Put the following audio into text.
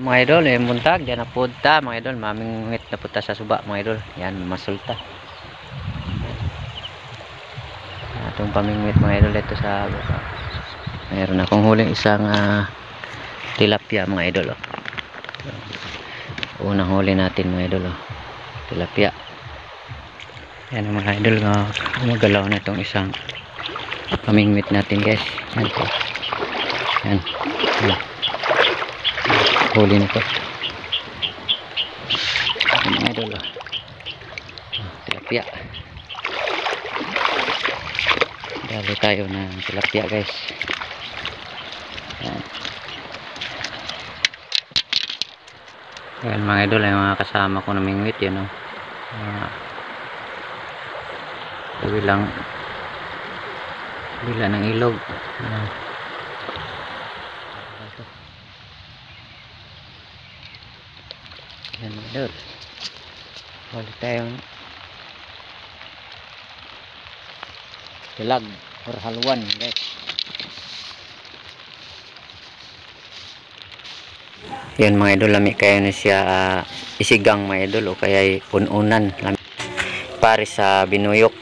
Mga idol, yung buntag, dyan na punta, mga idol, mamingwit na punta sa suba, mga idol. Yan, masulta. Itong pamingwit, mga idol, ito sa buka. Mayroon akong huling isang tilapia, mga idol. Unang huli natin, mga idol. Tilapia. Yan, mga idol, magalaw na itong isang pamingwit natin, guys. Yan po. Yan. Yan. Huli na ito. Mga idol, tilapia. Dali tayo ng tilapia, guys. Yan. Yan, mga idol, yung mga kasama ko na mingwit, yan, bilang ng ilog. Yan, mga idol, ulit tayong tilag or halwan, guys. Yan, mga idol, lami kayo na siya isigang, mga idol, o kaya ununan, lami pare sa binuyok.